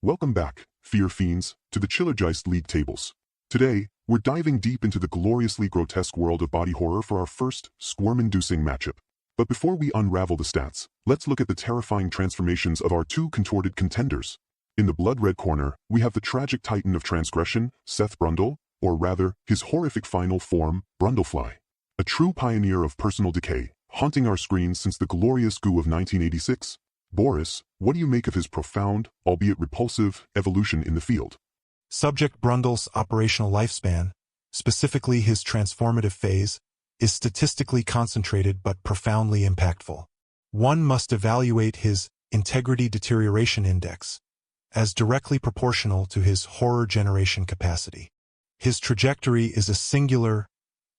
Welcome back, Fear Fiends, to the Chillergeist League Tables. Today, we're diving deep into the gloriously grotesque world of body horror for our first squirm-inducing matchup. But before we unravel the stats, let's look at the terrifying transformations of our two contorted contenders. In the blood-red corner, we have the tragic titan of transgression, Seth Brundle, or rather, his horrific final form, Brundlefly. A true pioneer of personal decay, haunting our screens since the glorious goo of 1986. Boris, what do you make of his profound, albeit repulsive, evolution in the field? Subject Brundle's operational lifespan, specifically his transformative phase, is statistically concentrated but profoundly impactful. One must evaluate his integrity deterioration index as directly proportional to his horror generation capacity. His trajectory is a singular,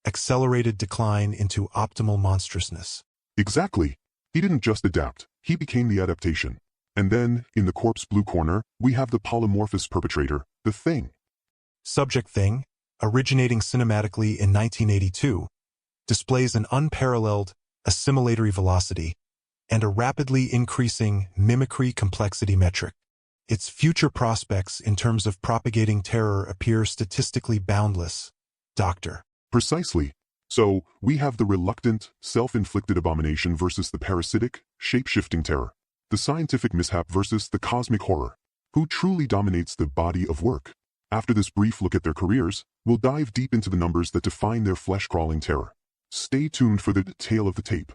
accelerated decline into optimal monstrousness. Exactly. He didn't just adapt, he became the adaptation. And then, in the corpse blue corner, we have the polymorphous perpetrator, the Thing. Subject Thing, originating cinematically in 1982, displays an unparalleled assimilatory velocity and a rapidly increasing mimicry complexity metric. Its future prospects in terms of propagating terror appear statistically boundless. Dr. Precisely. So, we have the reluctant, self-inflicted abomination versus the parasitic, shape-shifting terror. The scientific mishap versus the cosmic horror. Who truly dominates the body of work? After this brief look at their careers, we'll dive deep into the numbers that define their flesh-crawling terror. Stay tuned for the tale of the tape.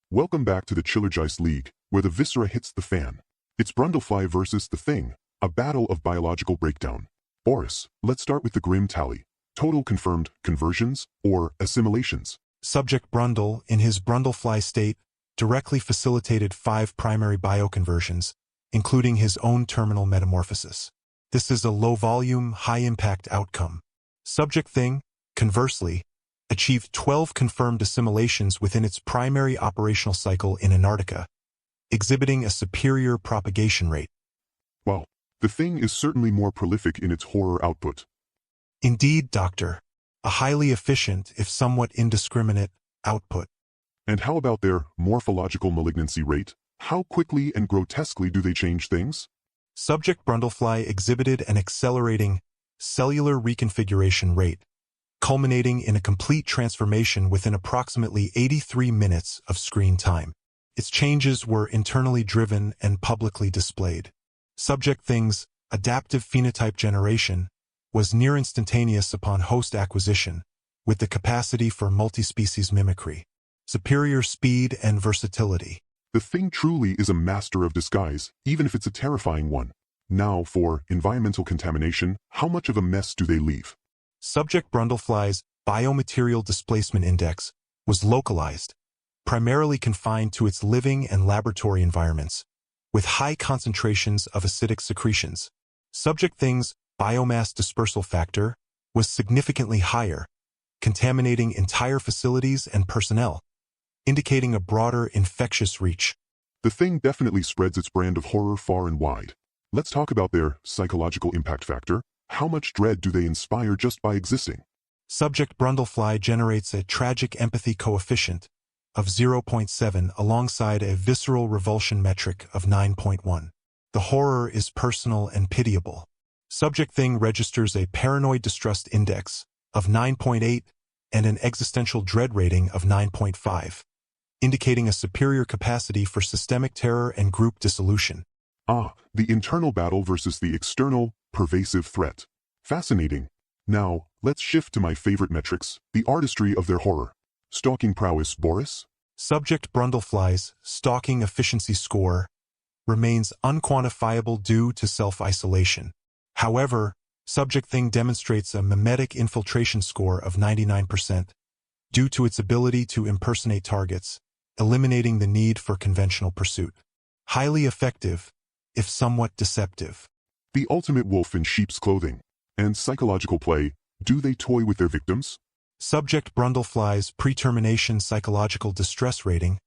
Welcome back to the Chillergeist League, where the viscera hits the fan. It's Brundlefly versus the Thing, a battle of biological breakdown. Boris, let's start with the grim tally. Total confirmed conversions or assimilations. Subject Brundle, in his Brundlefly state, directly facilitated 5 primary bioconversions, including his own terminal metamorphosis. This is a low-volume, high-impact outcome. Subject Thing, conversely, achieved 12 confirmed assimilations within its primary operational cycle in Antarctica, exhibiting a superior propagation rate. Wow, the Thing is certainly more prolific in its horror output. Indeed, Doctor. A highly efficient, if somewhat indiscriminate, output. And how about their morphological malignancy rate? How quickly and grotesquely do they change things? Subject Brundlefly exhibited an accelerating cellular reconfiguration rate, culminating in a complete transformation within approximately 83 minutes of screen time. Its changes were internally driven and publicly displayed. Subject Thing's adaptive phenotype generation was near instantaneous upon host acquisition, with the capacity for multi-species mimicry, superior speed and versatility. The Thing truly is a master of disguise, even if it's a terrifying one. Now, for environmental contamination, how much of a mess do they leave? Subject Brundlefly's biomaterial displacement index was localized, primarily confined to its living and laboratory environments, with high concentrations of acidic secretions. Subject Thing's biomass dispersal factor was significantly higher, contaminating entire facilities and personnel, indicating a broader infectious reach. The Thing definitely spreads its brand of horror far and wide. Let's talk about their psychological impact factor. How much dread do they inspire just by existing? Subject Brundlefly generates a tragic empathy coefficient of 0.7 alongside a visceral revulsion metric of 9.1. The horror is personal and pitiable. Subject Thing registers a paranoid distrust index of 9.8 and an existential dread rating of 9.5, indicating a superior capacity for systemic terror and group dissolution. Ah, the internal battle versus the external, pervasive threat. Fascinating. Now, let's shift to my favorite metrics, the artistry of their horror. Stalking prowess, Boris? Subject Brundlefly's stalking efficiency score remains unquantifiable due to self-isolation. However, Subject Thing demonstrates a mimetic infiltration score of 99% due to its ability to impersonate targets, eliminating the need for conventional pursuit. Highly effective, if somewhat deceptive. The ultimate wolf in sheep's clothing. And psychological play, do they toy with their victims? Subject Brundlefly's pre-termination psychological distress rating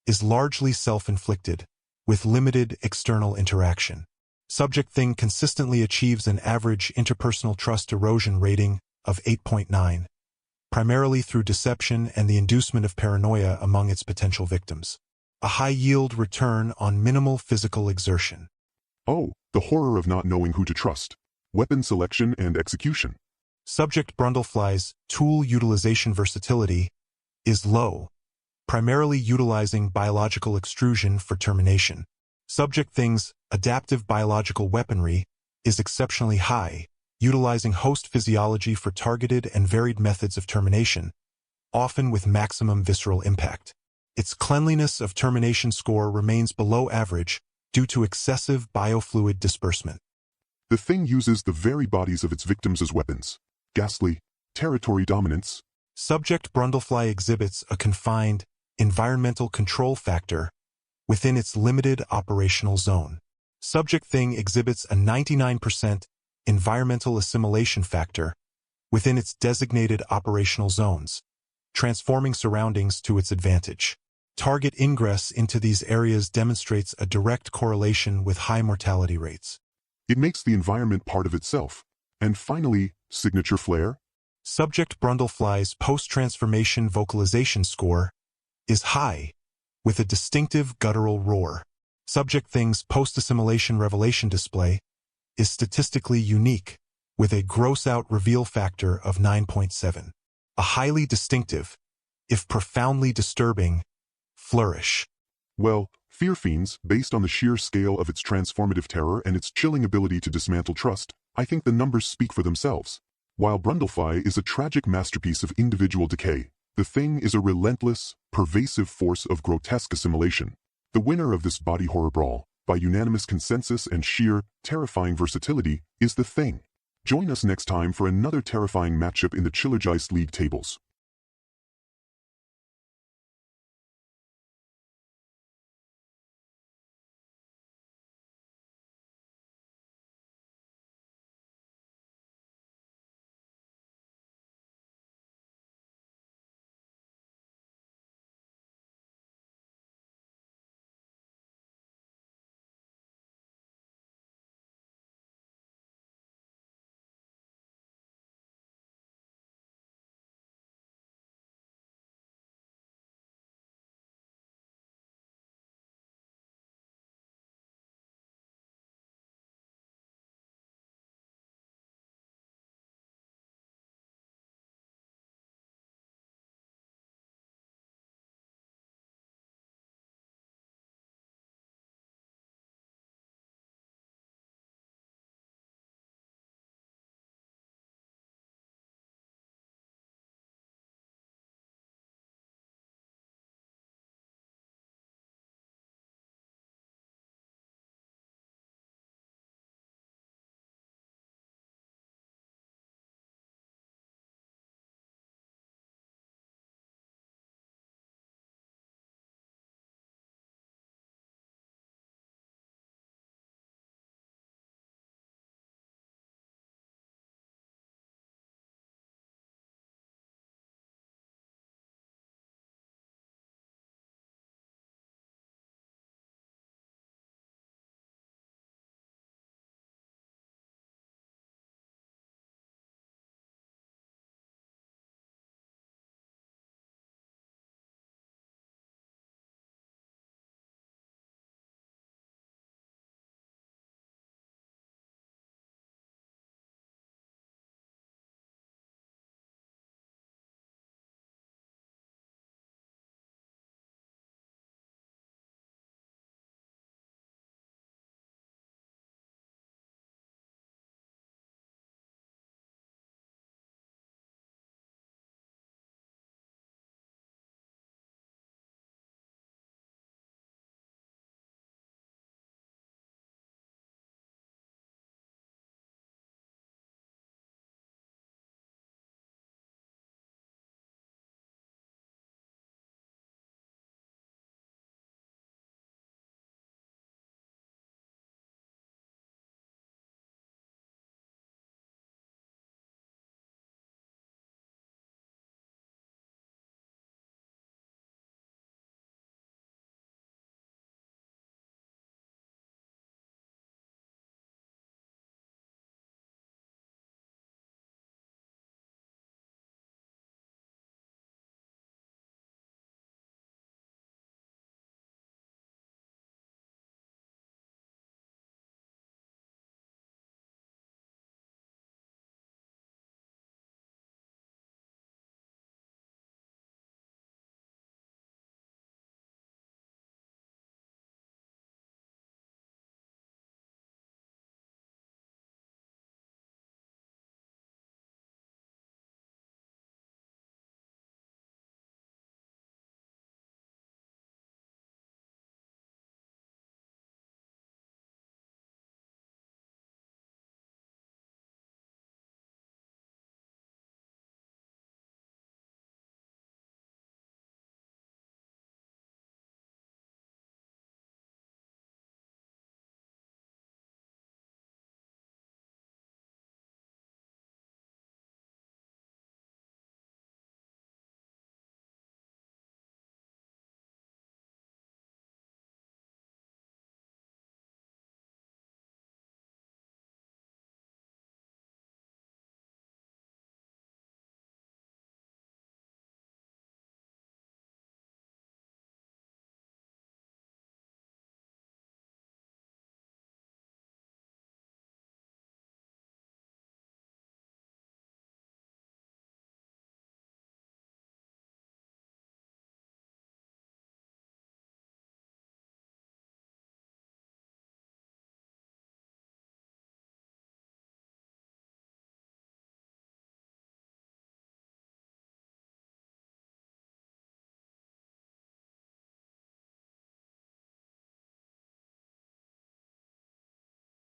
is largely self-inflicted, with limited external interaction. Subject Thing consistently achieves an average interpersonal trust erosion rating of 8.9, primarily through deception and the inducement of paranoia among its potential victims. A high-yield return on minimal physical exertion. Oh, the horror of not knowing who to trust. Weapon selection and execution. Subject Brundlefly's tool utilization versatility is low, primarily utilizing biological extrusion for termination. Subject Thing's adaptive biological weaponry is exceptionally high, utilizing host physiology for targeted and varied methods of termination, often with maximum visceral impact. Its cleanliness of termination score remains below average due to excessive biofluid disbursement. The Thing uses the very bodies of its victims as weapons. Ghastly. Territory dominance. Subject Brundlefly exhibits a confined environmental control factor within its limited operational zone. Subject Thing exhibits a 99% environmental assimilation factor within its designated operational zones, transforming surroundings to its advantage. Target ingress into these areas demonstrates a direct correlation with high mortality rates. It makes the environment part of itself. And finally, signature flair. Subject Brundlefly's post-transformation vocalization score is high, with a distinctive guttural roar. Subject Thing's post-assimilation revelation display is statistically unique, with a gross-out reveal factor of 9.7. A highly distinctive, if profoundly disturbing, flourish. Well, Fear Fiends, based on the sheer scale of its transformative terror and its chilling ability to dismantle trust, I think the numbers speak for themselves. While Brundlefly is a tragic masterpiece of individual decay, the Thing is a relentless, pervasive force of grotesque assimilation. The winner of this body horror brawl, by unanimous consensus and sheer, terrifying versatility, is the Thing. Join us next time for another terrifying matchup in the Chillergeist League Tables.